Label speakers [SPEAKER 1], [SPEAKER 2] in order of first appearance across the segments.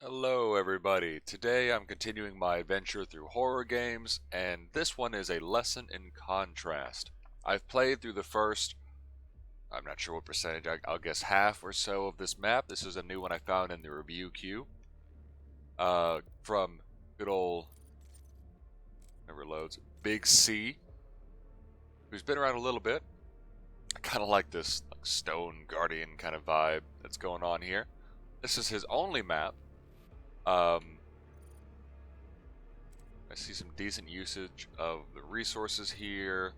[SPEAKER 1] Hello everybody, today I'm continuing my adventure through horror games, and this one is a lesson in contrast. I've played through the first, I'm not sure what percentage, I'll guess half or so of this map. This is a new one I found in the review queue, from good old, never loads, BigC, who's been around a little bit. I kind of like this stone guardian kind of vibe that's going on here. This is his only map. I see some decent usage of the resources here.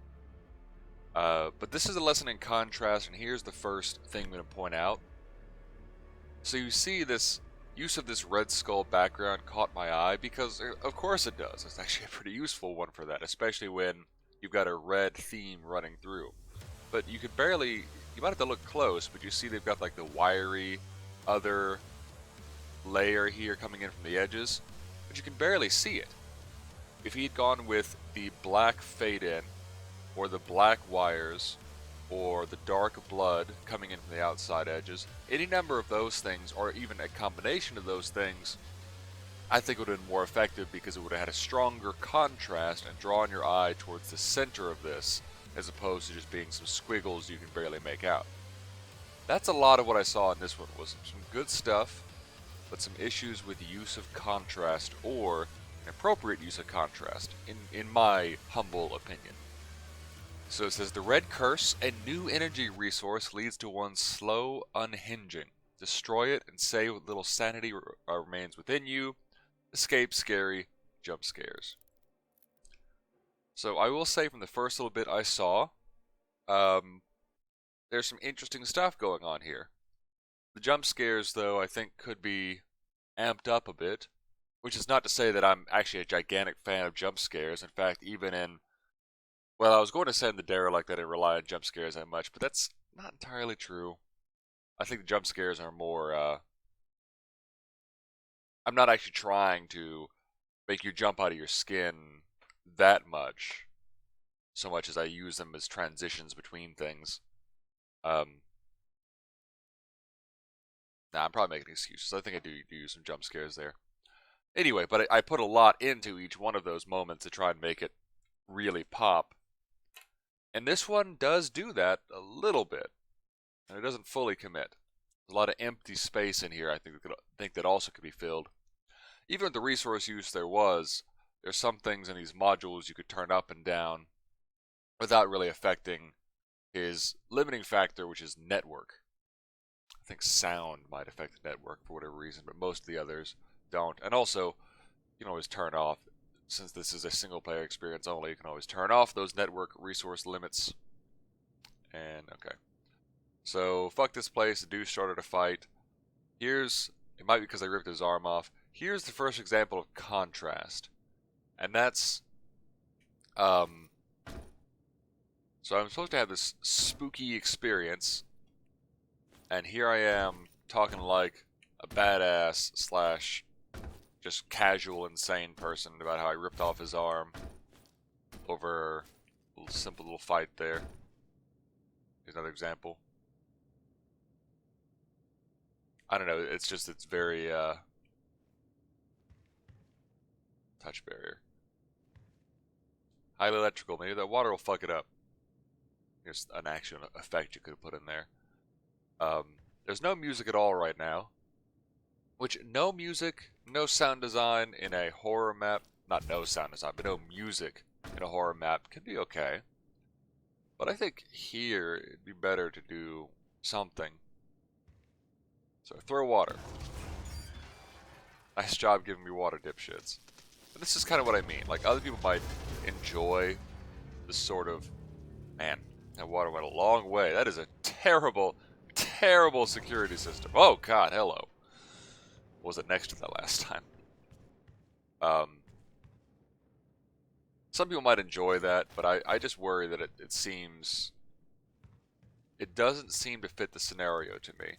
[SPEAKER 1] But this is a lesson in contrast, and here's the first thing I'm going to point out. So you see this use of this red skull background caught my eye because, of course it does. It's actually a pretty useful one for that, especially when you've got a red theme running through. But you could barely, you might have to look close, but you see they've got like the wiry other layer here coming in from the edges, but you can barely see it. If he'd gone with the black fade in, or the black wires, or the dark blood coming in from the outside edges, any number of those things, or even a combination of those things, I think would have been more effective because it would have had a stronger contrast and drawn your eye towards the center of this, as opposed to just being some squiggles you can barely make out. That's a lot of what I saw in this one, was some good stuff, but some issues with use of contrast, or an appropriate use of contrast, in my humble opinion. So it says, the red curse, a new energy resource, leads to one's slow unhinging. Destroy it and say what little sanity remains within you. Escape scary jump scares. So I will say from the first little bit I saw, there's some interesting stuff going on here. The jump scares, though, I think could be amped up a bit, which is not to say that I'm actually a gigantic fan of jump scares. In fact, even in, well, I was going to say in the Derelict that I didn't rely on jump scares that much, but that's not entirely true. I think the jump scares are more, I'm not actually trying to make you jump out of your skin that much, so much as I use them as transitions between things. Nah, I'm probably making excuses. I think I do use some jump scares there. Anyway, but I put a lot into each one of those moments to try and make it really pop. And this one does do that a little bit. And it doesn't fully commit. There's a lot of empty space in here I think that also could be filled. Even with the resource use there's some things in these modules you could turn up and down without really affecting his limiting factor, which is network. I think sound might affect the network for whatever reason, but most of the others don't. And also, you can always turn off, since this is a single player experience only, you can always turn off those network resource limits. And, okay. So, fuck this place, the dude started a fight. It might be because I ripped his arm off. Here's the first example of contrast. And that's, so I'm supposed to have this spooky experience, and here I am talking like a badass slash just casual insane person about how I ripped off his arm over a little simple little fight there. Here's another example. I don't know, it's very touch barrier. Highly electrical, maybe that water will fuck it up. Here's an action effect you could have put in there. There's no music at all right now. Which, no music, no sound design in a horror map, not no sound design, but no music in a horror map can be okay. But I think here it'd be better to do something. So throw water. Nice job giving me water, dipshits. But this is kind of what I mean. Like, other people might enjoy this sort of, man, that water went a long way. That is a terrible, terrible security system. Oh god, hello. Was it next to that last time? Some people might enjoy that, but I just worry that it doesn't seem to fit the scenario to me.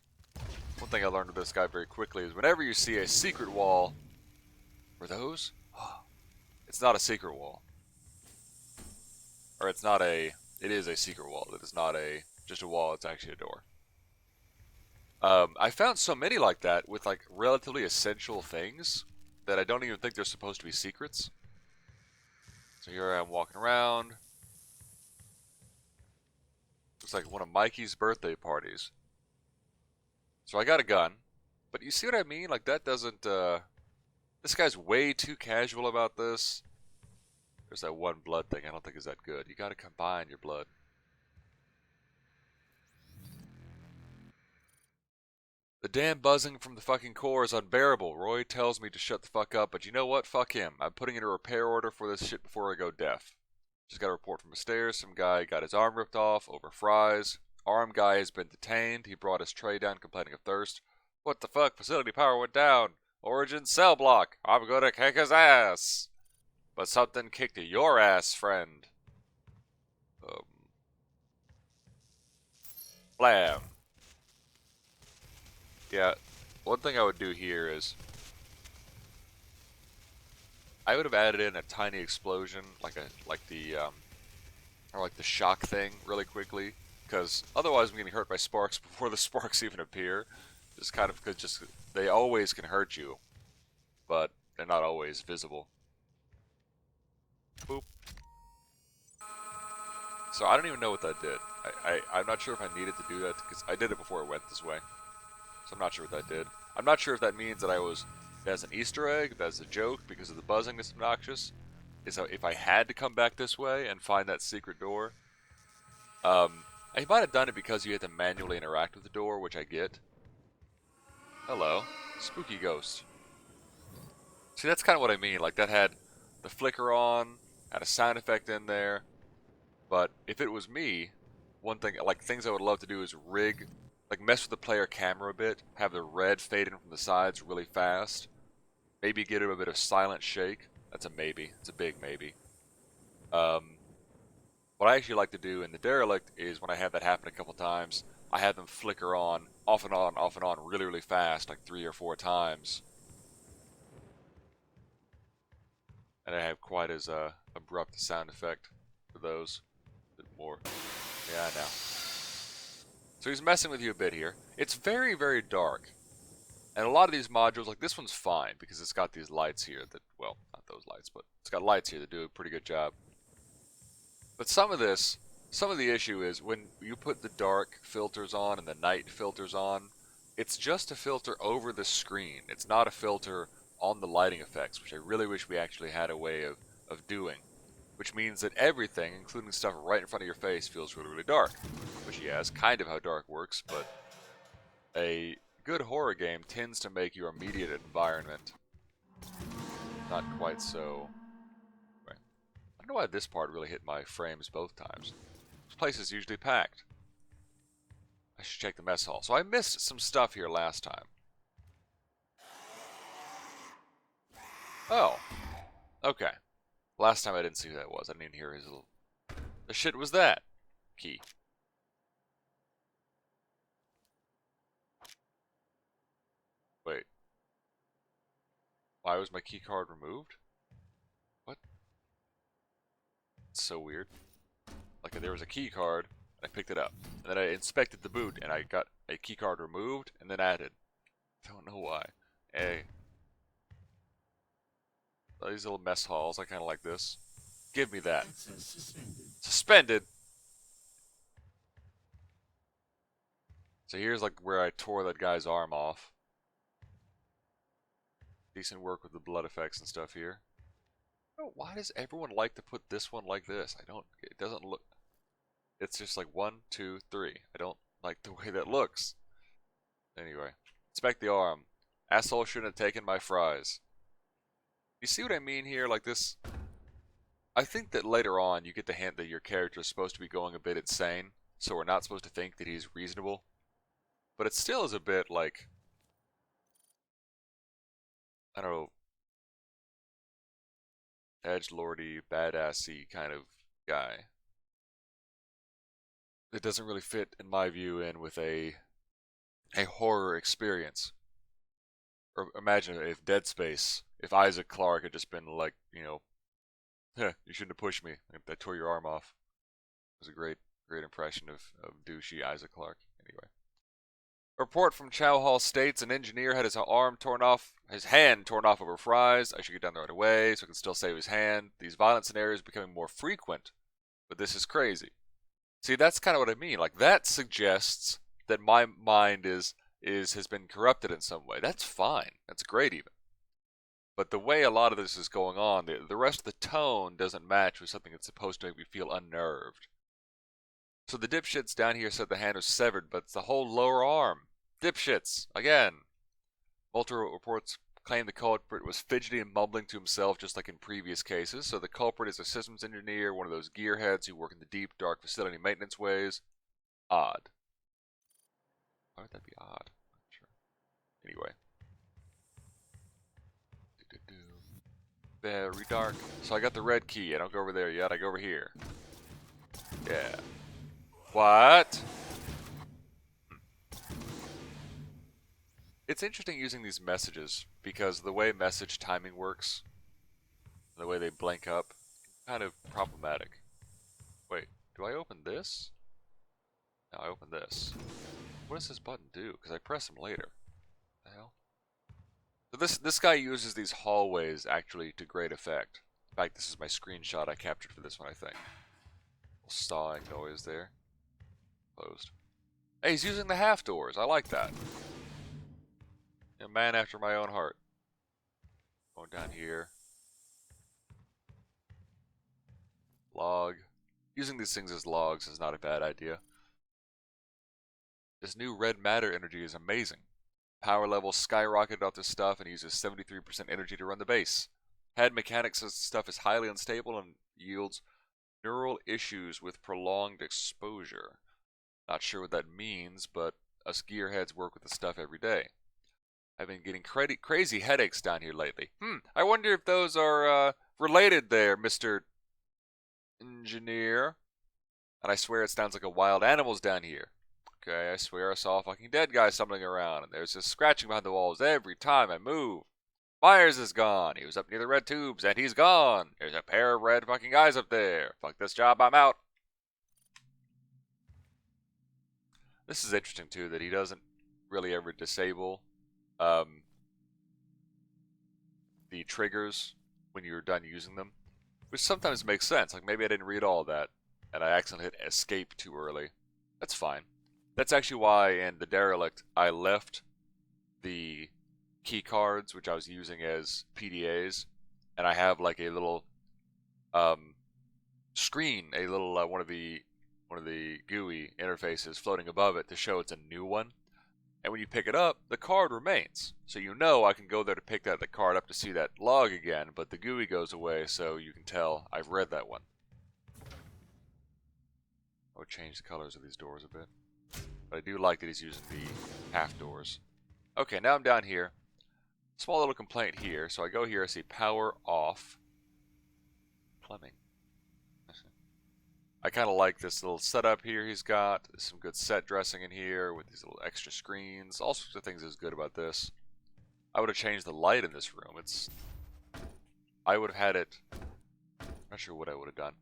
[SPEAKER 1] One thing I learned with this guy very quickly is whenever you see a secret wall, were those? It's not a secret wall. Or it is a secret wall. It is not just a wall, it's actually a door. I found so many like that with like relatively essential things that I don't even think they're supposed to be secrets. So here I am walking around. Looks like one of Mikey's birthday parties. So I got a gun. But you see what I mean? Like that doesn't, this guy's way too casual about this. There's that one blood thing I don't think is that good. You gotta combine your blood. The damn buzzing from the fucking core is unbearable. Roy tells me to shut the fuck up, but you know what? Fuck him. I'm putting in a repair order for this shit before I go deaf. Just got a report from the stairs. Some guy got his arm ripped off over fries. Arm guy has been detained. He brought his tray down complaining of thirst. What the fuck? Facility power went down. Origin cell block. I'm gonna kick his ass. But something kicked your ass, friend. Blam. Yeah, one thing I would do here is I would have added in a tiny explosion, like the shock thing, really quickly, because otherwise I'm getting hurt by sparks before the sparks even appear. Just kind of because just they always can hurt you, but they're not always visible. Boop. So I don't even know what that did. I'm not sure if I needed to do that because I did it before it went this way. So I'm not sure what that did. I'm not sure if that means that that's an Easter egg, that's a joke because of the buzzing that's obnoxious. Is that if I had to come back this way and find that secret door. I might have done it because you had to manually interact with the door, which I get. Hello. Spooky ghost. See, that's kind of what I mean. Like, that had the flicker on, had a sound effect in there. But if it was me, one thing, like, things I would love to do is mess with the player camera a bit, have the red fade in from the sides really fast. Maybe get him a bit of silent shake. That's a maybe. It's a big maybe. What I actually like to do in the derelict is when I have that happen a couple times, I have them flicker on, off and on, really, really fast, like 3 or 4 times. And I have quite as abrupt sound effect for those. A bit more. Yeah, I know. So he's messing with you a bit here. It's very, very dark. And a lot of these modules, like this one's fine because it's got these lights here that, well, not those lights, but it's got lights here that do a pretty good job. But some of the issue is when you put the dark filters on and the night filters on, it's just a filter over the screen. It's not a filter on the lighting effects, which I really wish we actually had a way of doing. Which means that everything, including stuff right in front of your face, feels really, really dark. Which, yeah, is kind of how dark works, but a good horror game tends to make your immediate environment not quite so... Right. I don't know why this part really hit my frames both times. This place is usually packed. I should check the mess hall. So I missed some stuff here last time. Oh. Okay. Last time I didn't see who that was. I didn't even hear his little... The shit was that? Key. Wait. Why was my key card removed? What? It's so weird. Like there was a key card, and I picked it up. And then I inspected the boot, and I got a key card removed, and then added. Don't know why. Hey. These little mess halls, I kind of like this. Give me that. Suspended? So here's like where I tore that guy's arm off. Decent work with the blood effects and stuff here. Oh, why does everyone like to put this one like this? It doesn't look, it's just like 1, 2, 3. I don't like the way that looks. Anyway, inspect the arm. Asshole shouldn't have taken my fries. You see what I mean here? Like this, I think that later on you get the hint that your character is supposed to be going a bit insane, so we're not supposed to think that he's reasonable. But it still is a bit like, I don't know, edgelordy, badassy kind of guy. It doesn't really fit, in my view, in with a horror experience. Or imagine if Dead Space, if Isaac Clarke had just been like, you know, you shouldn't have pushed me. I tore your arm off. It was a great impression of douchey Isaac Clarke. Anyway. A report from Chow Hall states an engineer had his hand torn off over fries. I should get down there right away so I can still save his hand. These violent scenarios are becoming more frequent, but this is crazy. See, that's kind of what I mean. Like, that suggests that my mind has been corrupted in some way. That's fine. That's great even. But the way a lot of this is going on, the rest of the tone doesn't match with something that's supposed to make me feel unnerved. So the dipshits down here said the hand was severed, but it's the whole lower arm. Dipshits, again. Multiple reports claim the culprit was fidgety and mumbling to himself just like in previous cases. So the culprit is a systems engineer, one of those gearheads who work in the deep, dark facility maintenance ways. Odd. Why would that be odd? Sure. Anyway. Very dark. So I got the red key. I don't go over there yet. I go over here. Yeah. What? It's interesting using these messages because the way message timing works, the way they blank up, kind of problematic. Wait, do I open this? No, I open this. What does this button do? Because I press them later. What the hell? So this guy uses these hallways actually to great effect. In fact, this is my screenshot I captured for this one, I think. Little sawing noise there. Closed. Hey, he's using the half doors. I like that. A man after my own heart. Going down here. Log. Using these things as logs is not a bad idea. This new red matter energy is amazing. Power level skyrocketed off this stuff and uses 73% energy to run the base. Head mechanics says stuff is highly unstable and yields neural issues with prolonged exposure. Not sure what that means, but us gearheads work with the stuff every day. I've been getting crazy headaches down here lately. I wonder if those are related there, Mr. Engineer. And I swear it sounds like a wild animal's down here. Okay, I swear I saw a fucking dead guy stumbling around, and there's this scratching behind the walls every time I move. Myers is gone. He was up near the red tubes, and he's gone. There's a pair of red fucking guys up there. Fuck this job, I'm out. This is interesting, too, that he doesn't really ever disable the triggers when you're done using them, which sometimes makes sense. Like, maybe I didn't read all that, and I accidentally hit escape too early. That's fine. That's actually why in the Derelict I left the key cards, which I was using as PDAs, and I have like a little screen, a little one of the GUI interfaces floating above it to show it's a new one. And when you pick it up, the card remains. So you know I can go there to pick the card up to see that log again, but the GUI goes away, so you can tell I've read that one. I would change the colors of these doors a bit. But I do like that he's using the half doors. Okay, now I'm down here. Small little complaint here. So I go here, I see power off. Plumbing. I kind of like this little setup here he's got. There's some good set dressing in here with these little extra screens. All sorts of things is good about this. I would have changed the light in this room. I would have had it... I'm not sure what I would have done.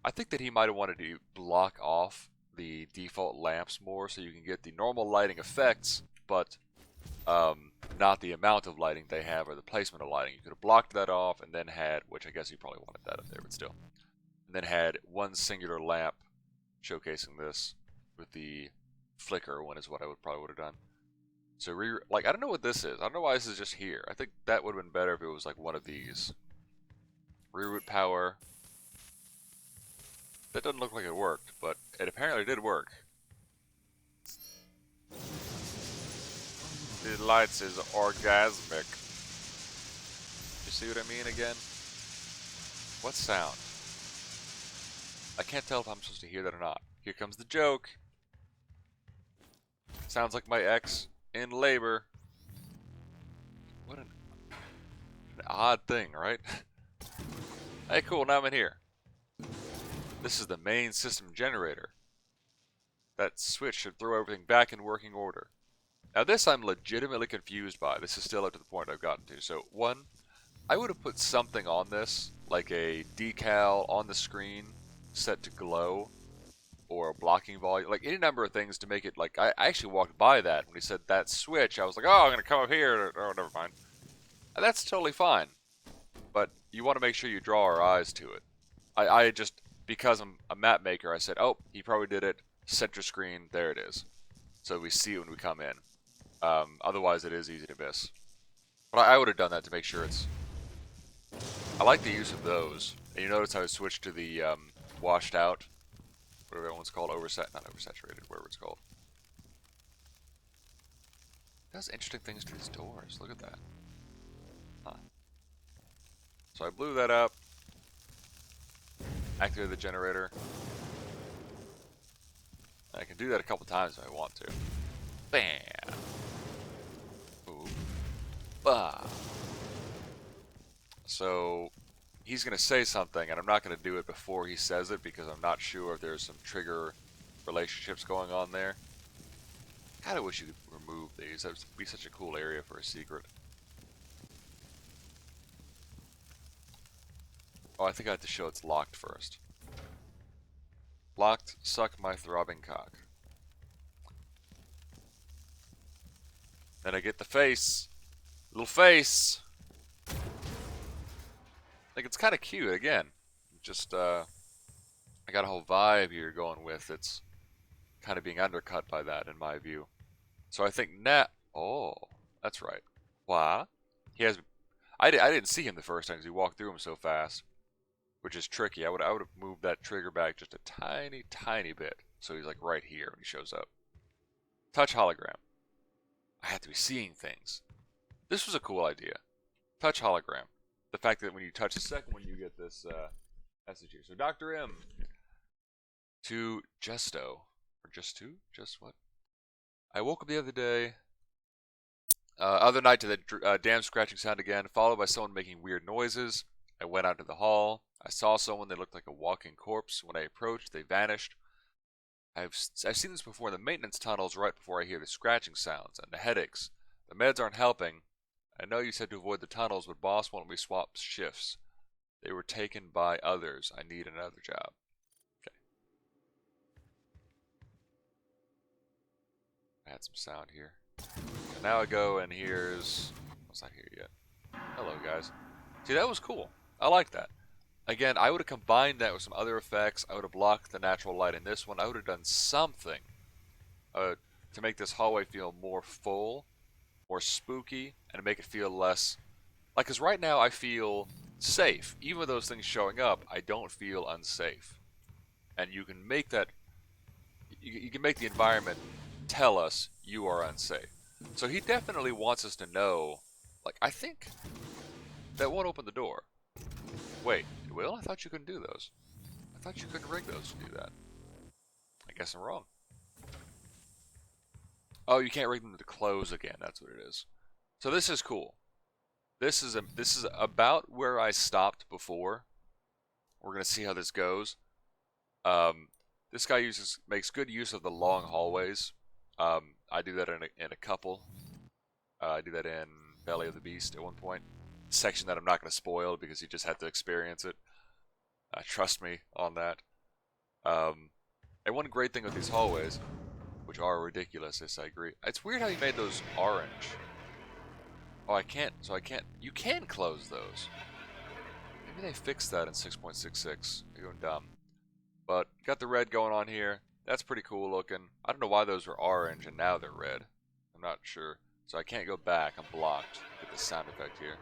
[SPEAKER 1] I think that he might have wanted to block off the default lamps more so you can get the normal lighting effects, but not the amount of lighting they have or the placement of lighting. You could have blocked that off and then had, which I guess you probably wanted that up there, but still. And then had one singular lamp showcasing this with the flicker one is what I probably would have done. So, I don't know what this is. I don't know why this is just here. I think that would have been better if it was like one of these. Reroute power. That doesn't look like it worked, but it apparently did work. The lights is orgasmic. You see what I mean again? What sound? I can't tell if I'm supposed to hear that or not. Here comes the joke. Sounds like my ex in labor. What an odd thing, right? Hey, cool, now I'm in here. This is the main system generator. That switch should throw everything back in working order. Now this I'm legitimately confused by. This is still up to the point I've gotten to. So, one, I would have put something on this, like a decal on the screen set to glow, or a blocking volume, like any number of things to make it like I actually walked by that when he said that switch. I was like, oh, I'm gonna come up here. Oh, never mind. And that's totally fine. But you want to make sure you draw our eyes to it. I just, because I'm a map maker, I said, oh, he probably did it. Center screen, there it is. So we see it when we come in. Otherwise, it is easy to miss. But I would have done that to make sure it's... I like the use of those. And you notice how I switched to the washed out, whatever that one's called, not oversaturated, whatever it's called. It does interesting things to these doors. Look at that. Huh. So I blew that up. Activated the generator. I can do that a couple times if I want to. Bam! Ooh. Bah! So, he's going to say something, and I'm not going to do it before he says it because I'm not sure if there's some trigger relationships going on there. Kinda wish you could remove these. That would be such a cool area for a secret. Oh, I think I have to show it's locked first. Locked, suck my throbbing cock. Then I get the face. Little face. Like, it's kind of cute, again. Just, I got a whole vibe here going with. It's kind of being undercut by that, in my view. So I think oh, that's right. Why? He has... I didn't see him the first time because he walked through him so fast. Which is tricky. I would have moved that trigger back just a tiny bit. So he's like right here when he shows up. Touch hologram. I have to be seeing things. This was a cool idea. Touch hologram. The fact that when you touch the second one, you get this message here. So Dr. M to Justo. Or just to? Just what? I woke up the other night to the damn scratching sound again, followed by someone making weird noises. I went out to the hall. I saw someone that looked like a walking corpse. When I approached, they vanished. I've seen this before in the maintenance tunnels right before I hear the scratching sounds and the headaches. The meds aren't helping. I know you said to avoid the tunnels, but boss wanted me swap shifts. They were taken by others. I need another job. Okay. I had some sound here. And now I go and here's... What's not here yet? Hello, guys. See, that was cool. I like that. Again, I would have combined that with some other effects. I would have blocked the natural light in this one. I would have done something to make this hallway feel more full, more spooky, and to make it feel less... Like, because right now I feel safe. Even with those things showing up, I don't feel unsafe. And you can make that... You can make the environment tell us you are unsafe. So he definitely wants us to know... Like, I think... That won't open the door. Wait, it will? I thought you couldn't do those. I thought you couldn't rig those to do that. I guess I'm wrong. Oh, you can't rig them to close again. That's what it is. So this is cool. This is about where I stopped before. We're gonna see how this goes. This guy makes good use of the long hallways. I do that in a couple. I do that in Belly of the Beast at one point. Section that I'm not going to spoil because you just had to experience it. Trust me on that. And one great thing with these hallways, which are ridiculous, yes, I agree. It's weird how you made those orange. Oh, I can't. So I can't. You can close those. Maybe they fixed that in 6.66. They're going dumb. But got the red going on here. That's pretty cool looking. I don't know why those were orange and now they're red. I'm not sure. So I can't go back. I'm blocked. Get the sound effect here.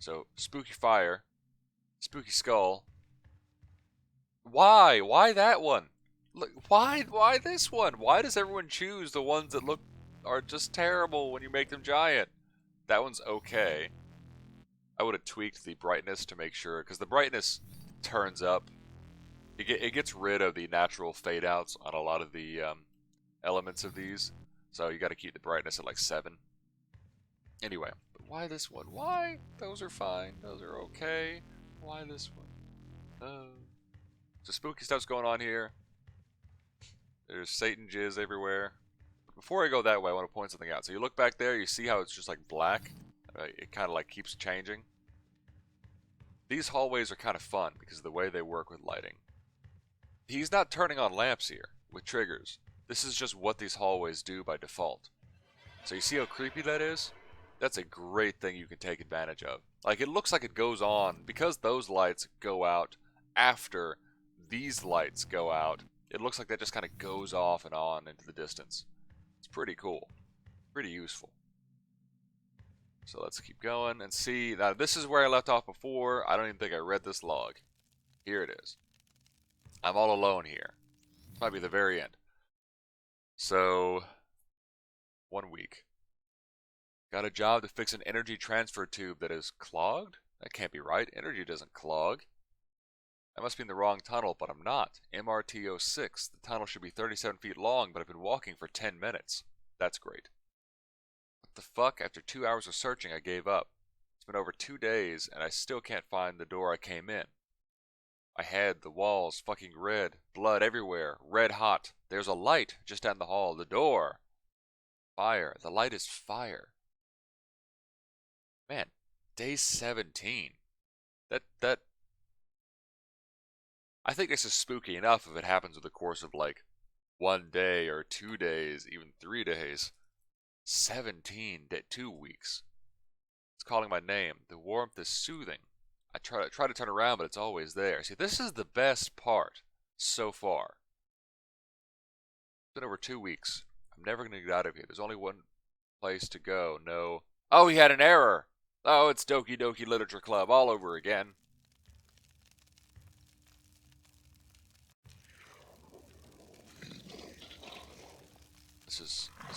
[SPEAKER 1] So, spooky fire, spooky skull. Why? Why that one? Look, why this one? Why does everyone choose the ones that are just terrible when you make them giant? That one's okay. I would have tweaked the brightness to make sure, because the brightness turns up. It gets rid of the natural fade outs on a lot of the elements of these. So you got to keep the brightness at like 7. Anyway. Why this one? Why? Those are fine. Those are okay. Why this one? So spooky stuff's going on here. There's Satan jizz everywhere. Before I go that way, I want to point something out. So you look back there, you see how it's just like black? It kind of like keeps changing. These hallways are kind of fun because of the way they work with lighting. he's not turning on lamps here with triggers. This is just what these hallways do by default. So you see how creepy that is? That's a great thing you can take advantage of. Like, it looks like it goes on because those lights go out after these lights go out. It looks like that just kind of goes off and on into the distance. It's pretty cool. Pretty useful. So let's keep going and see. Now, this is where I left off before. I don't even think I read this log. Here it is. I'm all alone here. This might be the very end. So, 1 week. Got a job to fix an energy transfer tube that is clogged? That can't be right. Energy doesn't clog. I must be in the wrong tunnel, but I'm not. MRT06. The tunnel should be 37 feet long, but I've been walking for 10 minutes. That's great. What the fuck? After 2 hours of searching, I gave up. It's been over 2 days, and I still can't find the door I came in. I had the walls fucking red. Blood everywhere. Red hot. There's a light just down the hall. The door. Fire. The light is fire. Man, day 17. That I think this is spooky enough if it happens with the course of like 1 day or 2 days, even 3 days. 17 day, 2 weeks. It's calling my name. The warmth is soothing. I try to turn around, but it's always there. See, this is the best part so far. It's been over 2 weeks. I'm never going to get out of here. There's only one place to go. No. Oh, he had an error. Oh, it's Doki Doki Literature Club all over again. This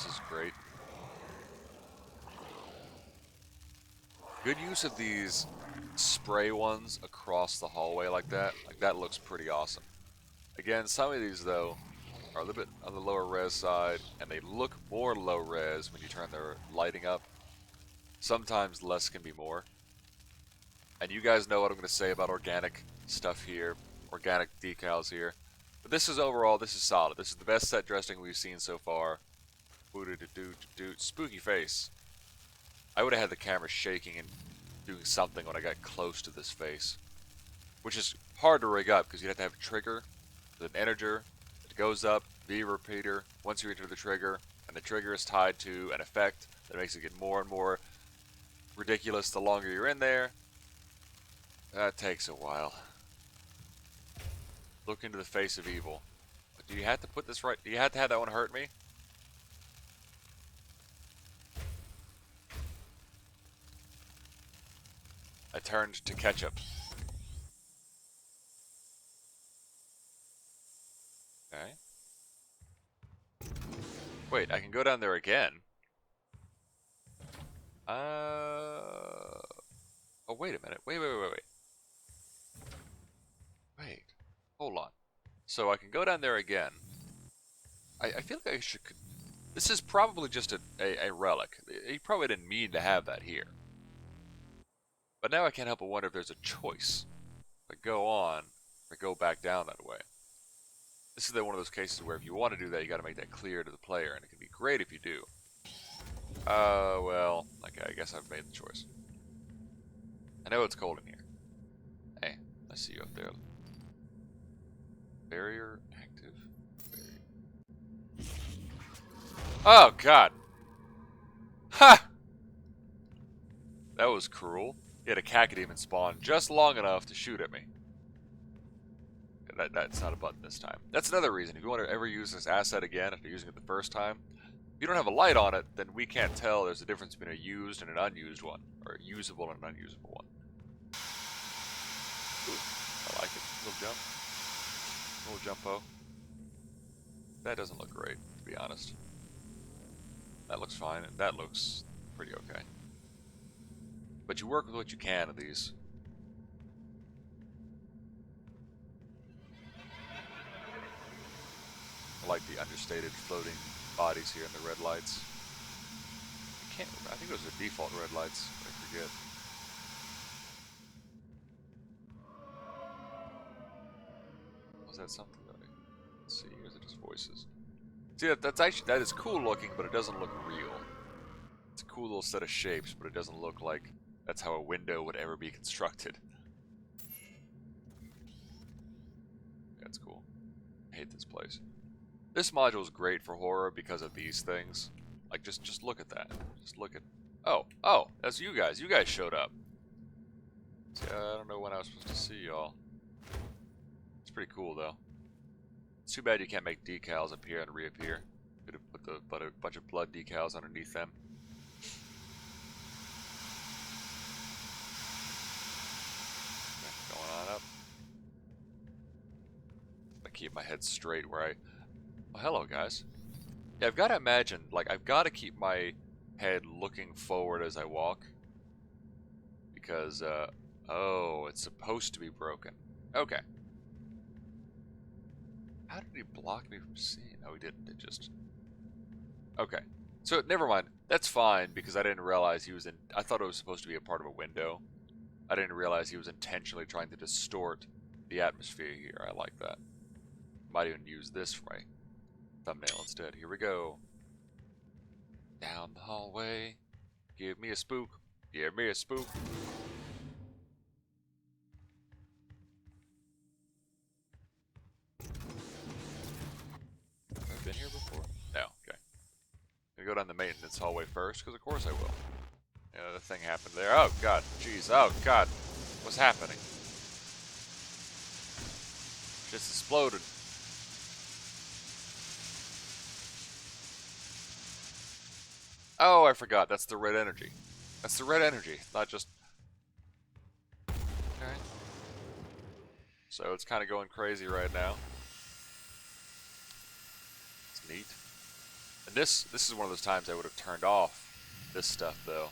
[SPEAKER 1] is great. Good use of these spray ones across the hallway like that. Like, that looks pretty awesome. Again, some of these though are a little bit on the lower res side, and they look more low res when you turn their lighting up. Sometimes less can be more. And you guys know what I'm going to say about organic stuff here, organic decals here. But this is overall, this is solid. This is the best set dressing we've seen so far. Spooky face. I would have had the camera shaking and doing something when I got close to this face. Which is hard to rig up because you'd have to have a trigger with an integer. It goes up, V repeater, once you enter the trigger, and the trigger is tied to an effect that makes it get more and more ridiculous the longer you're in there. That takes a while. Look into the face of evil. But do you have to put this right? Do you have to have that one hurt me? I turned to ketchup. Okay. Wait, I can go down there again. Oh, wait a minute. Wait. Wait. Hold on. So I can go down there again. I feel like I should... This is probably just a relic. He probably didn't mean to have that here. But now I can't help but wonder if there's a choice. If I go on, or go back down that way. This is one of those cases where if you want to do that, you got to make that clear to the player, and it can be great if you do. Well, okay, I guess I've made the choice. I know it's cold in here. Hey, I see you up there. Barrier active. Barrier. Oh, God. Ha! That was cruel. He had a cacodemon spawn just long enough to shoot at me. That's not a button this time. That's another reason. If you want to ever use this asset again after using it the first time, if you don't have a light on it, then we can't tell there's a difference between a used and an unused one. Or a usable and an unusable one. Ooh, I like it. Little jump. Little jumpo. That doesn't look great, to be honest. That looks fine, and that looks pretty okay. But you work with what you can of these. I like the understated floating bodies here in the red lights. I think those are default red lights, but I forget. Was that something that let's see, or is it just voices? See, that is cool looking, but it doesn't look real. It's a cool little set of shapes, but it doesn't look like that's how a window would ever be constructed. That's cool. I hate this place. This module is great for horror because of these things. Like, just look at that. Just look at... Oh, that's you guys. You guys showed up. See, I don't know when I was supposed to see y'all. It's pretty cool, though. It's too bad you can't make decals appear and reappear. Could have put a bunch of blood decals underneath them. Okay, going on up. I keep my head straight where I... Oh, hello, guys. Yeah, I've got to imagine, like, I've got to keep my head looking forward as I walk. Because, oh, it's supposed to be broken. Okay. How did he block me from seeing? Oh, he didn't. It just... Okay. So, never mind. That's fine, because I didn't realize he was in... I thought it was supposed to be a part of a window. I didn't realize he was intentionally trying to distort the atmosphere here. I like that. Might even use this for my thumbnail instead. Here we go. Down the hallway. Give me a spook. Give me a spook. Have I been here before? No. Okay. I'm gonna go down the maintenance hallway first, because of course I will. Yeah, the thing happened there. Oh god. Jeez. Oh god. What's happening? Just exploded. Oh, I forgot. That's the red energy. That's the red energy, not just... Okay. So it's kind of going crazy right now. It's neat. And this is one of those times I would have turned off this stuff, though.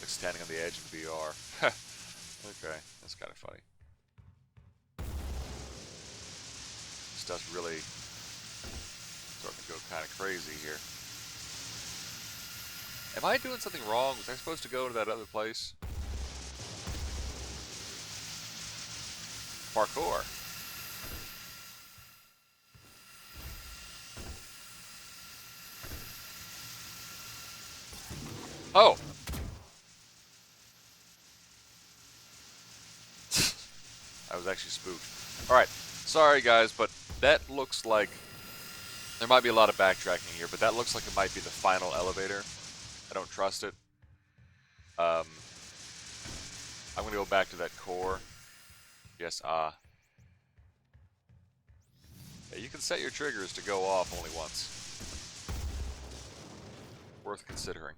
[SPEAKER 1] Like standing on the edge of VR. Okay, that's kind of funny. Stuff's really starting to go kind of crazy here. Am I doing something wrong? Was I supposed to go to that other place? Parkour. Oh! I was actually spooked. Alright, sorry guys, but that looks like... There might be a lot of backtracking here, but that looks like it might be the final elevator. I don't trust it. I'm gonna go back to that core. Yes, Yeah, you can set your triggers to go off only once. Worth considering.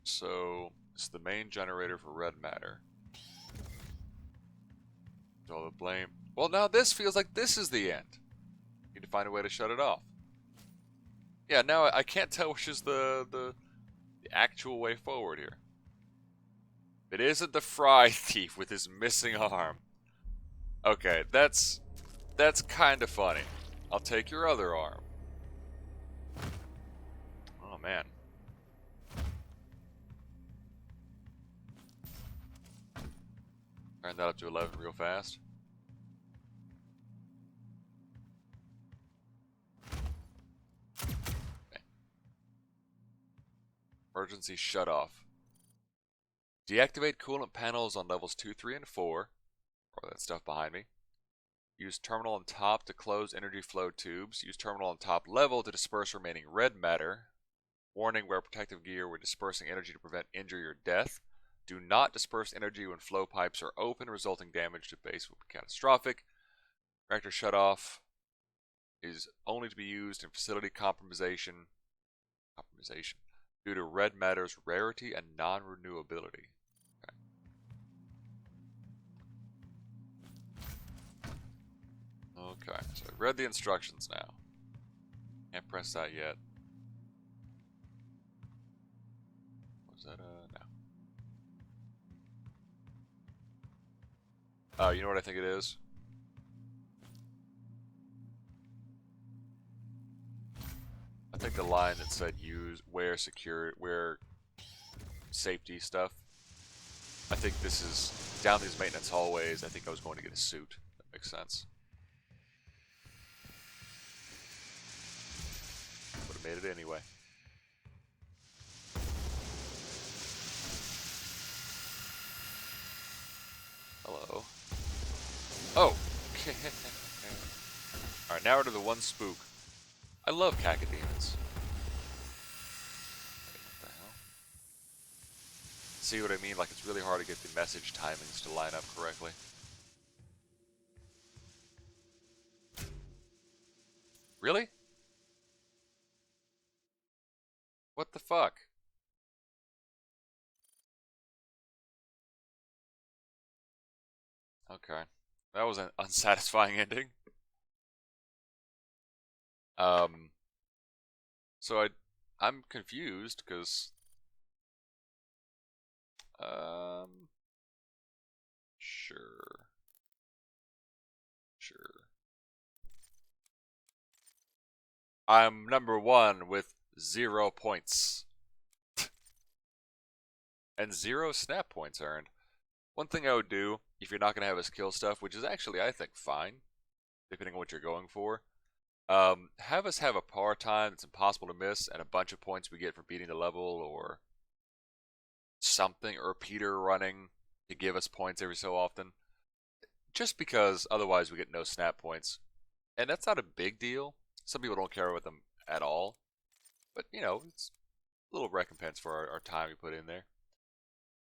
[SPEAKER 1] So, it's the main generator for red matter. All the blame. Well, now this feels like this is the end. Need to find a way to shut it off. Yeah, now I can't tell which is the actual way forward here. It isn't the fry thief with his missing arm. Okay, that's kind of funny. I'll take your other arm. Oh man. Turn that up to 11 real fast. Okay. Emergency shut off. Deactivate coolant panels on levels 2, 3, and 4. Or that stuff behind me. Use terminal on top to close energy flow tubes. Use terminal on top level to disperse remaining red matter. Warning: wear protective gear when dispersing energy to prevent injury or death. Do not disperse energy when flow pipes are open, resulting damage to base will be catastrophic. Reactor shutoff is only to be used in facility compromisation due to red matter's rarity and non-renewability. Okay, so I read the instructions now. Can't press that yet. Was that no. Oh, you know what I think it is? I think the line that said wear safety stuff. I think this is down these maintenance hallways. I think I was going to get a suit. That makes sense. Would have made it anyway. Oh. Alright, now we're to the one spook. I love cacodemons. Wait, what the hell? See what I mean? Like, it's really hard to get the message timings to line up correctly. Really? What the fuck? Okay. That was an unsatisfying ending. Um, so I'm confused, because, sure. Sure. I'm number one with 0 points. And 0 snap points earned. One thing I would do, if you're not going to have us kill stuff, which is actually, I think, fine, depending on what you're going for, have us have a power time that's impossible to miss, and a bunch of points we get for beating the level, or something, or Peter running to give us points every so often. Just because otherwise we get no snap points. And that's not a big deal. Some people don't care about them at all. But, you know, it's a little recompense for our time we put in there.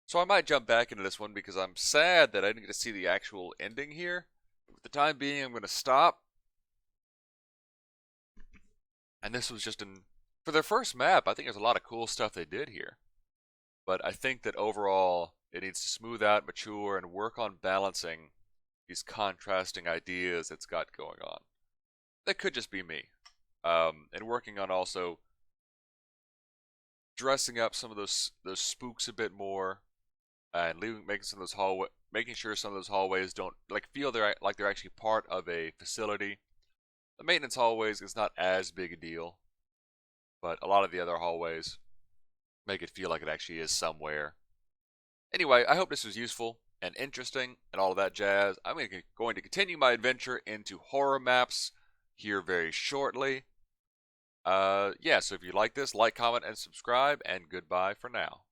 [SPEAKER 1] So I might jump back into this one because I'm sad that I didn't get to see the actual ending here. For the time being, I'm going to stop. And this was just for their first map, I think there's a lot of cool stuff they did here. But I think that overall, it needs to smooth out, mature, and work on balancing these contrasting ideas it's got going on. That could just be me. And working on also dressing up some of those spooks a bit more, and making sure some of those hallways don't feel they're actually part of a facility. The maintenance hallways is not as big a deal, but a lot of the other hallways make it feel like it actually is somewhere. Anyway, I hope this was useful and interesting and all of that jazz. I'm going to continue my adventure into horror maps here very shortly. Yeah, so if you like this, like, comment, and subscribe, and goodbye for now.